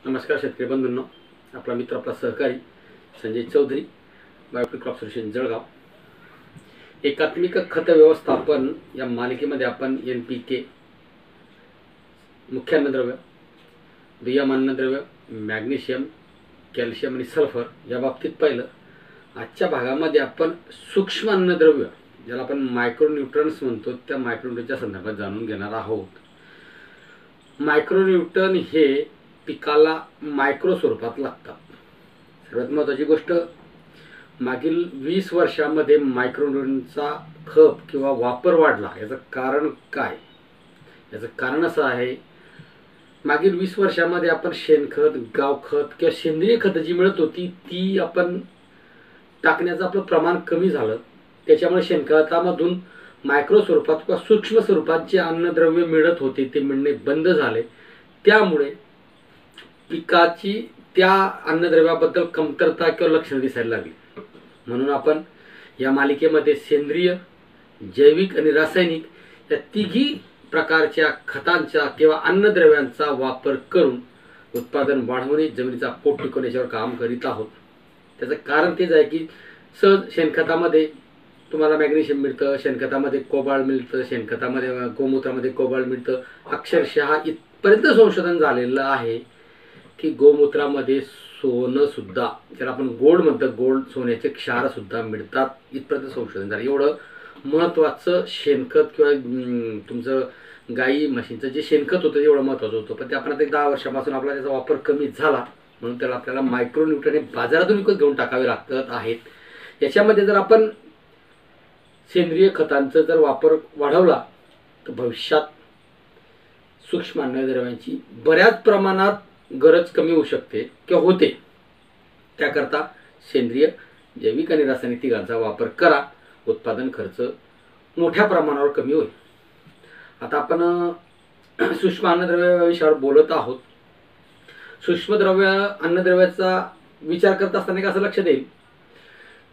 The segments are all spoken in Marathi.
नमस्कार शेतकरी बंधूंनो, आपला मित्र आपला सहकारी Sanjay Chaudhari, biotic crop solution Jalgaon. एकात्मिक खत व्यवस्थापन या मालिकेमध्ये आपण NPK मुख्य अन्नद्रव्य, दुय्यम अन्नद्रव्य, मॅग्नेशियम, कॅल्शियम आणि सल्फर या बाबतीत पाहिलं। आजच्या भागामध्ये आपण सूक्ष्म अन्नद्रव्य ज्याला आपण मायक्रोन्यूट्रन्स म्हणतो त्या मायक्रोन्यूट्रनच्या संदर्भात जाणून घेणार आहोत। मायक्रोन्यूट्रन हे पिकाला मायक्रो स्वरूपात लागतात। सर्वात महत्त्वाची गोष्ट, मागील 20 वर्षांमध्ये मायक्रोन्यूट्रनचा खप किंवा वापर वाढला। याचं कारण काय? याचं कारण असं आहे, मागील 20 वर्षांमध्ये आपण शेणखत, गावखत किंवा सेंद्रिय खत जी मिळत होती ती आपण टाकण्याचं आपलं प्रमाण कमी झालं। त्याच्यामुळे शेणखतामधून मायक्रो स्वरूपात किंवा सूक्ष्म स्वरूपात जे अन्नद्रव्य मिळत होते ते मिळणे बंद झाले। त्यामुळे पिकाची त्या अन्नद्रव्याबद्दल कमतरता किंवा लक्षणं दिसायला लागली। म्हणून आपण या मालिकेमध्ये सेंद्रिय, जैविक आणि रासायनिक या तिघी प्रकारच्या खतांचा किंवा अन्नद्रव्यांचा वापर करून उत्पादन वाढवणे, जमिनीचा पोट टिकवणे याच्यावर काम करीत आहोत। त्याचं कारण तेच आहे की सहज शेणखतामध्ये तुम्हाला मॅग्नेशियम मिळतं, शेणखतामध्ये कोबाल्ट मिळतं, शेणखतामध्ये गोमूत्रामध्ये कोबाल्ट मिळतं। अक्षरशः इथपर्यंत संशोधन झालेलं आहे की गोमूत्रामध्ये सोनं सुद्धा, ज्याला आपण गोल्ड म्हणतो, गोल्ड सोन्याचे क्षार सुद्धा मिळतात। इथपर्यंत संशोधन झालं। एवढं महत्त्वाचं शेणखत किंवा तुमचं गाई म्हशींचं जे शेणखत होतं एवढं महत्त्वाचं होतं। पण ते आपण आता 10 वर्षापासून आपला त्याचा वापर कमी झाला, म्हणून त्याला आपल्याला मायक्रोन्यूट्रन बाजारातून विकत घेऊन टाकावे लागत आहेत। याच्यामध्ये जर आपण सेंद्रिय खतांचा जर वापर वाढवला तर भविष्यात सूक्ष्म अन्नद्रव्यांची बऱ्याच प्रमाणात गरज कमी होऊ शकते किंवा होते। त्याकरता सेंद्रिय, जैविक आणि रासायनिक तिघांचा वापर करा, उत्पादन खर्च मोठ्या प्रमाणावर कमी होईल। आता आपण सूक्ष्म अन्नद्रव्य विषयावर बोलत आहोत। सूक्ष्म अन्नद्रव्याचा विचार करत असताना एक असं लक्षात येईल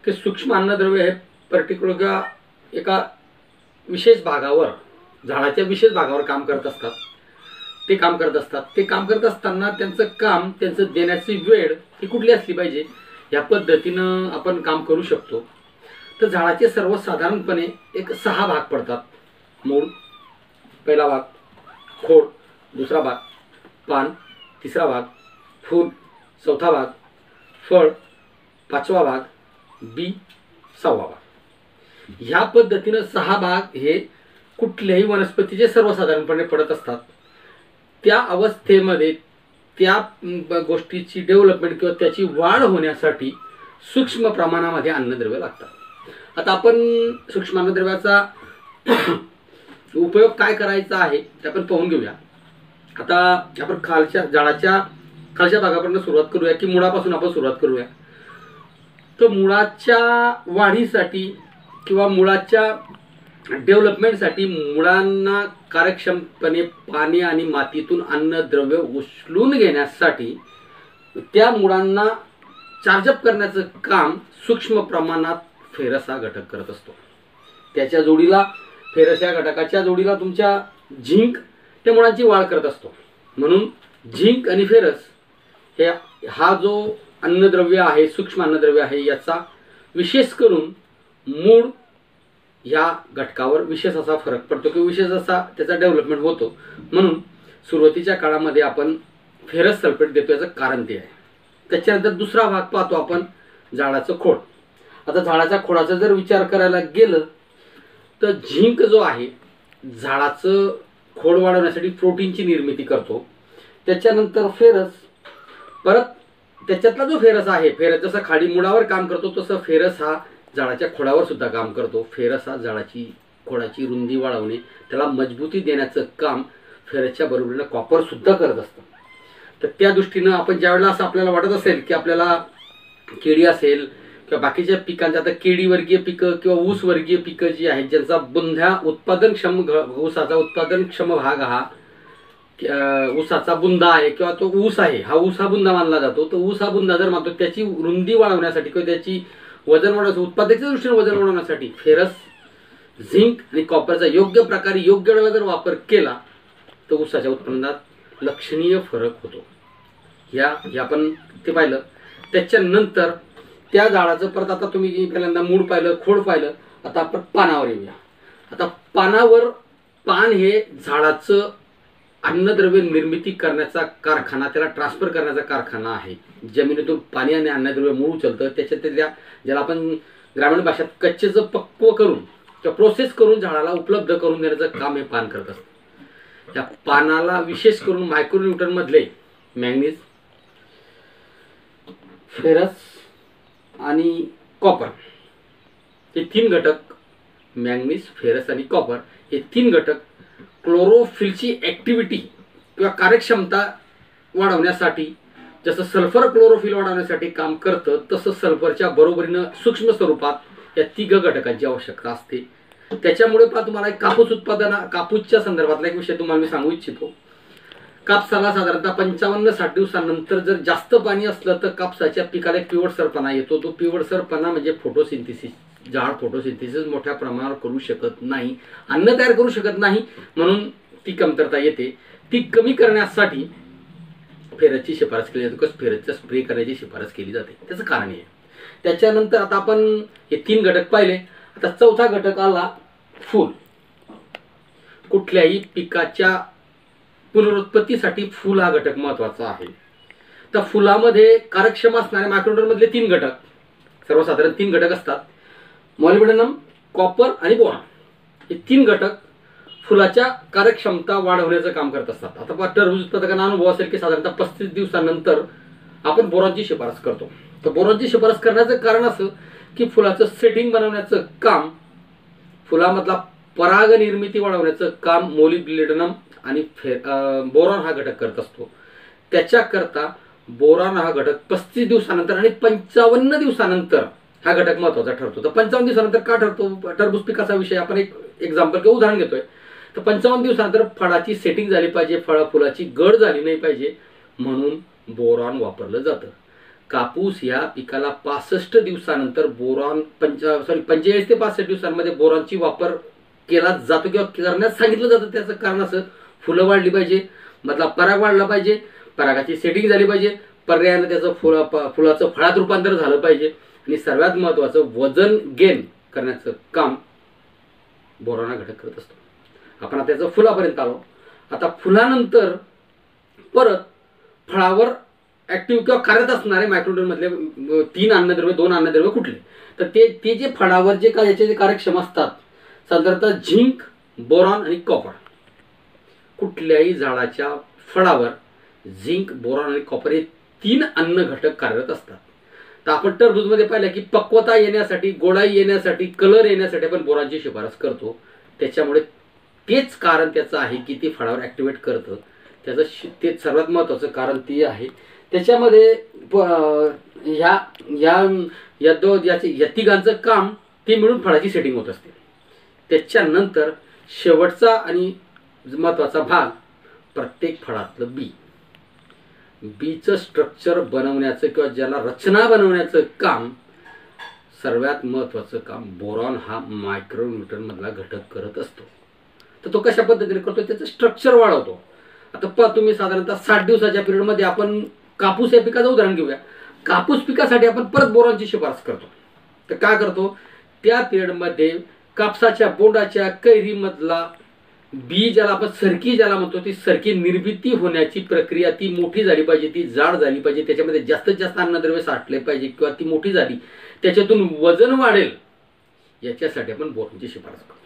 की सूक्ष्म अन्नद्रव्य हे पर्टिक्युलर एका विशेष भागावर, झाडाच्या विशेष भागावर काम करत असतात। ते काम करत असताना त्यांचं काम, त्यांचं देण्याची वेळ ही कुठली असली पाहिजे या पद्धतीनं आपण काम करू शकतो। तर झाडाचे सर्वसाधारणपणे एक 6 भाग पडतात। मूळ, पहिला भाग, खोड, दुसरा भाग, पान, तिसरा भाग, फूल, चौथा भाग, फळ, 5वा भाग, बी, 6वा भाग। ह्या पद्धतीनं 6 भाग हे कुठल्याही वनस्पतीचे सर्वसाधारणपणे पडत असतात। त्या अवस्थेमध्ये त्या गोष्टीची डेव्हलपमेंट किंवा त्याची वाढ होण्यासाठी सूक्ष्म प्रमाणामध्ये अन्नद्रव्य लागतात। आता आपण सूक्ष्म अन्नद्रव्याचा उपयोग काय करायचा आहे ते आपण पाहून घेऊया। आता आपण झाडाच्या खालच्या भागापासून सुरुवात करूया की मुळापासून आपण सुरुवात करूया। तर मुळाच्या वाढीसाठी किंवा मुळाच्या डेव्हलपमेंटसाठी मुळांना कार्यक्षमपणे पाणी आणि मातीतून अन्नद्रव्य उचलून घेण्यासाठी त्या मुळांना चार्जअप करण्याचं काम सूक्ष्म प्रमाणात फेरस हा घटक करत असतो। त्याच्या जोडीला, फेरस या घटकाच्या जोडीला तुमच्या झिंक त्या मुळांची वाढ करत असतो। म्हणून झिंक आणि फेरस हा जो अन्नद्रव्य आहे, सूक्ष्म अन्नद्रव्य आहे, याचा विशेष करून मूळ या घटकावर विशेष असा फरक पडतो किंवा विशेष असा त्याचा डेव्हलपमेंट होतो। म्हणून सुरुवातीच्या काळामध्ये आपण फेरस सल्फेट देतो, याचं कारण ते आहे। त्याच्यानंतर दुसरा भाग पाहतो आपण, झाडाचं खोड। आता झाडाच्या खोडाचा जर विचार करायला गेलं तर झिंक जो आहे झाडाचं खोड वाढवण्यासाठी प्रोटीनची निर्मिती करतो। त्याच्यानंतर फेरस, परत त्याच्यातला जो फेरस आहे, फेरस जसं खाडी मुळावर काम करतो तसं फेरस हा झाडाच्या खोडावर सुद्धा काम करतो। फेरस हा झाडाची खोडाची रुंदी वाढवणे, त्याला मजबूती देण्याचं काम फेरसच्या बरोबरीने कॉपर सुद्धा करत असतं। तर त्या दृष्टीनं आपण ज्यावेळेला असं आपल्याला वाटत असेल की आपल्याला केळी असेल किंवा बाकीच्या पिकांच्या, आता केळीवर्गीय पिकं किंवा ऊसवर्गीय पिकं जी आहेत ज्यांचा बुंधा उत्पादनक्षम, ऊसाचा उत्पादनक्षम भाग हा ऊसाचा बुंदा आहे किंवा तो ऊस आहे, हा ऊस हा बुंदा मानला जातो। तो ऊस हा बुंदा जर मानतो, त्याची रुंदी वाढवण्यासाठी किंवा त्याची वजन वाढवण्यासाठी, उत्पादनाच्या दृष्टीने वजन वाढवण्यासाठी फेरस, झिंक आणि कॉपरचा योग्य प्रकारे योग्य वेळेला जर वापर केला तर ऊसाच्या उत्पन्नात लक्षणीय फरक होतो। हे आपण ते पाहिलं. त्याच्यानंतर त्या झाडाचं परत आता तुम्ही पहिल्यांदा मूळ पाहिलं, खोड पाहिलं. आता आपण पानावर येऊया. आता पानावर, पान हे झाडाचं अन्नद्रव्य निर्मिती करण्याचा कारखाना, त्याला ट्रान्सफर करण्याचा कारखाना आहे. जमिनीतून पाणी आणि अन्नद्रव्य मूळ उचलतं, त्याच्यातल्या ज्याला आपण ग्रामीण भाषेत कच्चेचं पक्व करून किंवा प्रोसेस करून झाडाला उपलब्ध करून देण्याचं काम हे पान करत असतं. या पानाला विशेष करून मायक्रोन्यूटन मधले मॅंगनीज, फेरस आणि कॉपर हे 3 घटक, मॅंगनीज, फेरस आणि कॉपर हे 3 घटक क्लोरोफिलची ऍक्टिव्हिटी किंवा कार्यक्षमता वाढवण्यासाठी, जसं सल्फर क्लोरोफिल वाढवण्यासाठी काम करतं, तसं सल्फरच्या बरोबरीनं सूक्ष्म स्वरूपात या 3 घटकांची आवश्यकता असते. त्याच्यामुळे तुम्हाला एक कापूसच्या संदर्भातला एक विषय तुम्हाला मी सांगू इच्छितो. कापसाला साधारणतः 55-60 दिवसांनंतर जर जास्त पाणी असलं तर कापसाच्या पिकाला एक पिवळसरपणा येतो. तो पिवळसरपणा म्हणजे फोटोसिंथेसिस. झाड फोटोसिंथेसिस मोठ्या प्रमाणावर करू शकत नाही, अन्न तयार करू शकत नाही, म्हणून ती कमतरता येते. ती कमी करण्यासाठी फेरसची शिफारस केली जाते, फेरसचा स्प्रे करण्याची शिफारस केली जाते. त्याचं कारण आहे. त्याच्यानंतर आता आपण हे 3 घटक पाहिले. आता चौथा घटक आला फूल. कुठल्याही पिकाच्या पुनरुत्पत्तीसाठी फूल हा घटक महत्वाचा आहे. तर फुलामध्ये कार्यक्षम असणारे मायक्रोन्यूटन मधले 3 घटक, सर्वसाधारण 3 घटक असतात. मॉलिब्डेनम, कॉपर आणि बोरॉन हे 3 घटक फुलाच्या कार्यक्षमता वाढवण्याचं काम करत असतात. आता टरबूज उत्पादकांना अनुभव असेल की साधारणतः 35 दिवसानंतर आपण बोरॉनची शिफारस करतो. तर बोरॉनची शिफारस करण्याचं कारण असं की फुलाचं सेटिंग बनवण्याचं काम, फुलामधला पराग निर्मिती वाढवण्याचं काम मॉलिब्डेनम आणि बोरॉन हा घटक करत असतो. त्याच्याकरता बोरॉन हा घटक 35 दिवसानंतर आणि 55 दिवसानंतर हा घटक महत्वाचा ठरतो. तर 55 दिवसानंतर का ठरतो? टरबूज पिकाचा विषय आपण एक एक्झाम्पल किंवा उदाहरण घेतोय. तर 55 दिवसानंतर फळाची सेटिंग झाली पाहिजे, फुलाची गळ झाली नाही पाहिजे, म्हणून बोरॉन वापरलं जातं. कापूस या पिकाला 65 दिवसानंतर बोरॉन 45 ते 65 दिवसांमध्ये बोरॉनची वापर केला जातो किंवा करण्यास सांगितलं जातं. त्याचं कारण असं, फुलं वाढली पाहिजे, मधला पराग वाढला पाहिजे, परागाची सेटिंग झाली पाहिजे, पर्यायाने त्याचं फुलाचं फळात रूपांतर झालं पाहिजे, आणि सर्वात महत्वाचं वजन गेन करण्याचं काम बोरॉन हा घटक करत असतो. आपण आता त्याचं फुलापर्यंत आलो. आता फुलानंतर परत फळावर ऍक्टिव्ह किंवा कार्यरत असणारे मायक्रोन्यूटन मधले 3 अन्नद्रव्य, 2 अन्नद्रव्य कुठले? तर ते जे फळावर जे काय याचे जे कार्यक्षम असतात, साधारणतः झिंक, बोरॉन आणि कॉपर. कुठल्याही झाडाच्या फळावर झिंक, बोरॉन आणि कॉपर हे 3 अन्न घटक कार्यरत असतात. तर आपण टरबूजमध्ये पाहिलं की पक्वता येण्यासाठी, गोडाई येण्यासाठी, कलर येण्यासाठी आपण बोरॉनची शिफारस करतो. त्याच्यामुळे तेच कारण त्याचं आहे की ते फळावर ऍक्टिव्हेट करतं. त्याचं ते सर्वात महत्वाचं कारण ते आहे. त्याच्यामध्ये या तिघांचं काम ते मिळून फळाची सेटिंग होत असते. त्याच्यानंतर शेवटचा आणि महत्वाचा भाग, प्रत्येक फळातलं बीचं स्ट्रक्चर बनवण्याचं किंवा ज्याला रचना बनवण्याचं काम, सर्वात महत्वाचं काम बोरॉन हा मायक्रोन्यूटन मधला घटक करत असतो. तर तो कशा पद्धतीने करतो? त्याचं स्ट्रक्चर वाढवतो. आता तुम्ही साधारणतः 60 दिवसाच्या पिरियडमध्ये आपण कापूस या पिकाचं उदाहरण घेऊया. कापूस पिकासाठी आपण परत बोरॉनची शिफारस करतो. तर काय करतो? त्या पिरियडमध्ये कापसाच्या बोंडाच्या कैरीमधला बी, ज्याला आपण सरकी ज्याला म्हणतो, ती सरकी निर्मिती होण्याची प्रक्रिया ती मोठी झाली पाहिजे, ती जाड झाली पाहिजे, त्याच्यामध्ये जास्तीत जास्त अन्नद्रव्य साठले पाहिजे किंवा ती मोठी झाली, त्याच्यातून वजन वाढेल, याच्यासाठी आपण बोरॉनची शिफारस करतो.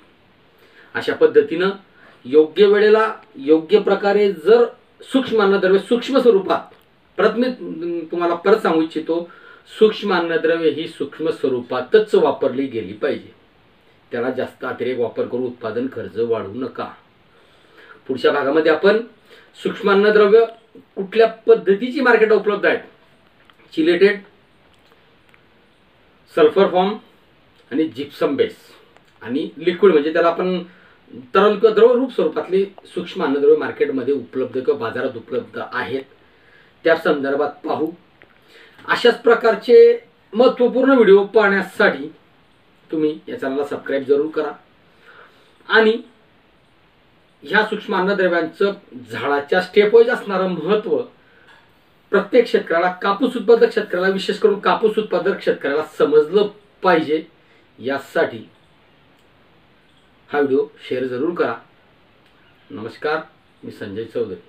अशा पद्धतीनं योग्य वेळेला योग्य प्रकारे जर सूक्ष्म अन्नद्रव्य सूक्ष्म स्वरूपात, परत मी तुम्हाला परत सांगू इच्छितो, सूक्ष्म अन्नद्रव्य ही सूक्ष्म स्वरूपातच वापरली गेली पाहिजे. त्याला जास्त अतिरेक वापर करून उत्पादन खर्च वाढवू नका. पुढच्या भागामध्ये आपण सूक्ष्म अन्नद्रव्य कुठल्या पद्धतीची मार्केट उपलब्ध आहेत, चिलेटेड, सल्फर फॉर्म आणि जिप्सम बेस, आणि लिक्विड म्हणजे त्याला आपण तरल किंवा द्रव रूप स्वरूपातली सूक्ष्म अन्नद्रव्य मार्केटमध्ये उपलब्ध किंवा बाजारात उपलब्ध आहेत, त्या संदर्भात पाहू. अशाच प्रकारचे महत्त्वपूर्ण व्हिडिओ पाहण्यासाठी तुम्ही या चॅनलला सबस्क्राईब जरूर करा. आणि ह्या सूक्ष्म अन्नद्रव्यांचं झाडाच्या स्टेप वाईज असणारं महत्त्व प्रत्येक शेतकऱ्याला, कापूस उत्पादक शेतकऱ्याला, विशेष करून कापूस उत्पादक शेतकऱ्याला समजलं पाहिजे, यासाठी हा व्हिडिओ शेअर जरूर करा. नमस्कार, मी संजय चौधरी.